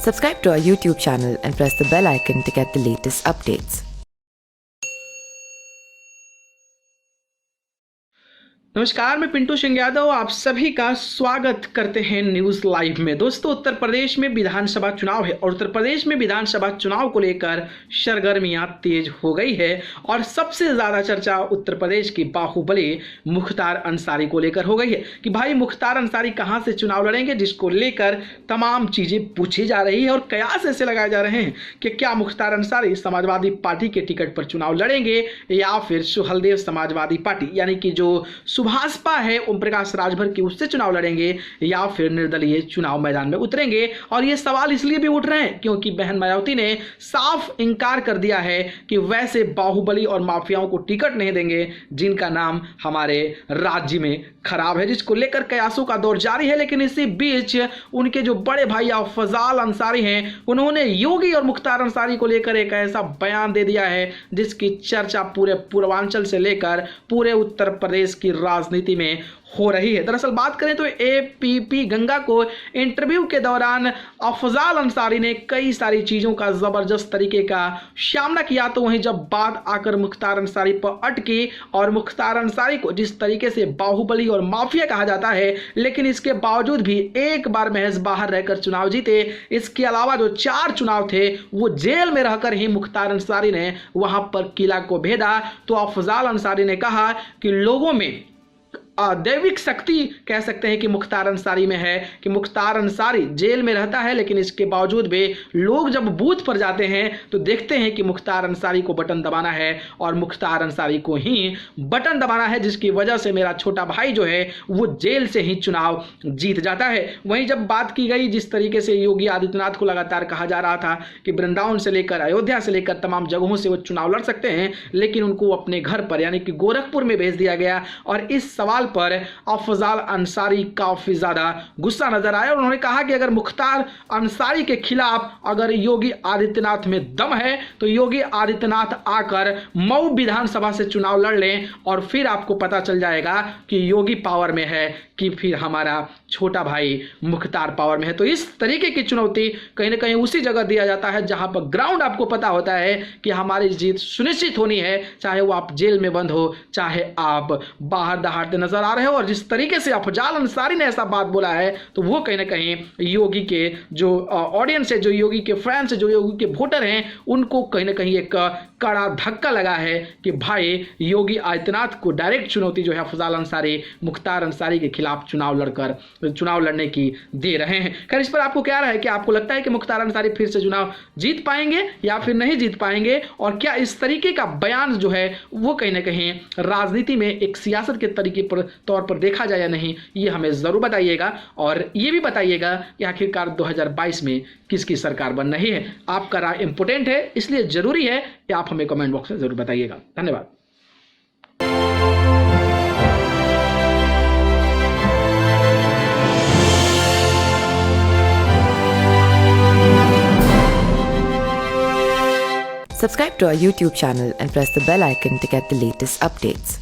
Subscribe to our YouTube channel and press the bell icon to get the latest updates. नमस्कार, मैं पिंटू सिंह यादव आप सभी का स्वागत करते हैं न्यूज़ लाइव में। दोस्तों, उत्तर प्रदेश में विधानसभा चुनाव है और उत्तर प्रदेश में विधानसभा चुनाव को लेकर सरगर्मियां तेज हो गई है और सबसे ज़्यादा चर्चा उत्तर प्रदेश की बाहुबली मुख्तार अंसारी को लेकर हो गई है कि भाई मुख्तार अंसारी कहां से चुनाव लड़ेंगे, जिसको लेकर तमाम चीज़ें पूछी जा रही है और कयास ऐसे लगाए जा रहे हैं कि क्या मुख्तार अंसारी समाजवादी पार्टी के टिकट पर चुनाव लड़ेंगे या फिर सुहलदेव समाजवादी पार्टी यानी कि जो भाजपा है ओम प्रकाश राजभर की उससे चुनाव लड़ेंगे या फिर निर्दलीय चुनाव मैदान में उतरेंगे। और ये सवाल इसलिए भी उठ रहे हैं क्योंकि बहन मायावती ने साफ इंकार कर दिया है कि वैसे बाहुबली और माफियाओं को टिकट नहीं देंगे जिनका नाम हमारे राज्य में खराब है, जिसको लेकर कयासों का दौर जारी है। लेकिन इसी बीच उनके जो बड़े भाई अफजाल अंसारी हैं उन्होंने योगी और मुख्तार अंसारी को लेकर एक ऐसा बयान दे दिया है जिसकी चर्चा पूरे पूर्वांचल से लेकर पूरे उत्तर प्रदेश की राजनीति में हो रही है। दरअसल बात करें तो एपीपी गंगा को इंटरव्यू के दौरान अफजाल अंसारी ने कई सारी चीज़ों का ज़बरदस्त तरीके का सामना किया, तो वहीं जब बात आकर मुख्तार अंसारी पर अटकी और मुख्तार अंसारी को जिस तरीके से बाहुबली और माफिया कहा जाता है, लेकिन इसके बावजूद भी एक बार महज बाहर रहकर चुनाव जीते। इसके अलावा जो 4 चुनाव थे वो जेल में रहकर ही मुख्तार अंसारी ने वहां पर किला को भेदा। तो अफजाल अंसारी ने कहा कि लोगों में दैविक शक्ति कह सकते हैं कि मुख्तार अंसारी में है कि मुख्तार अंसारी जेल में रहता है लेकिन इसके बावजूद भी लोग जब बूथ पर जाते हैं तो देखते हैं कि मुख्तार अंसारी को बटन दबाना है और मुख्तार अंसारी को ही बटन दबाना है, जिसकी वजह से मेरा छोटा भाई जो है वो जेल से ही चुनाव जीत जाता है। वहीं जब बात की गई जिस तरीके से योगी आदित्यनाथ को लगातार कहा जा रहा था कि वृंदावन से लेकर अयोध्या से लेकर तमाम जगहों से वो चुनाव लड़ सकते हैं, लेकिन उनको अपने घर पर यानी कि गोरखपुर में भेज दिया गया और इस सवाल पर अफजाल अंसारी काफी ज्यादा गुस्सा नजर आया। उन्होंने कहा कि अगर मुख्तार अंसारी के खिलाफ अगर योगी आदित्यनाथ में दम है तो योगी आदित्यनाथ आकर मऊ विधानसभा से चुनाव लड़ लें और फिर आपको पता चल जाएगा कि योगी पावर में है कि फिर हमारा छोटा भाई मुख्तार पावर में है। तो इस तरीके की चुनौती कहीं ना कहीं उसी जगह दिया जाता है जहां पर ग्राउंड आपको पता होता है कि हमारी जीत सुनिश्चित होनी है, चाहे वो आप जेल में बंद हो चाहे आप बाहर दहाड़ते नजर आ रहे हो। और जिस तरीके से अफजाल अंसारी ने ऐसा बात बोला है तो वो कहीं ना कहीं योगी के जो ऑडियंस है, जो योगी के फैंस है, जो योगी के वोटर हैं, उनको कहीं ना कहीं एक कड़ा धक्का लगा है कि भाई योगी आदित्यनाथ को डायरेक्ट चुनौती जो है अफजाल अंसारी मुख्तार अंसारी के खिलाफ चुनाव लड़ने की दे रहे हैं। खैर, इस पर आपको क्या राय है कि आपको लगता है कि मुख्तार अंसारी फिर से चुनाव जीत पाएंगे या फिर नहीं जीत पाएंगे, और क्या इस तरीके का बयान जो है वो कहीं ना कहीं राजनीति में एक सियासत के तरीके पर तौर पर देखा जाए या नहीं, ये हमें जरूर बताइएगा। और ये भी बताइएगा कि आखिरकार 2022 में किसकी सरकार बन रही है। आपका राय इंपोर्टेंट है, इसलिए जरूरी है कि आप हमें कमेंट बॉक्स में जरूर बताइएगा। धन्यवाद। Subscribe to our YouTube channel and press the bell icon to get the latest updates.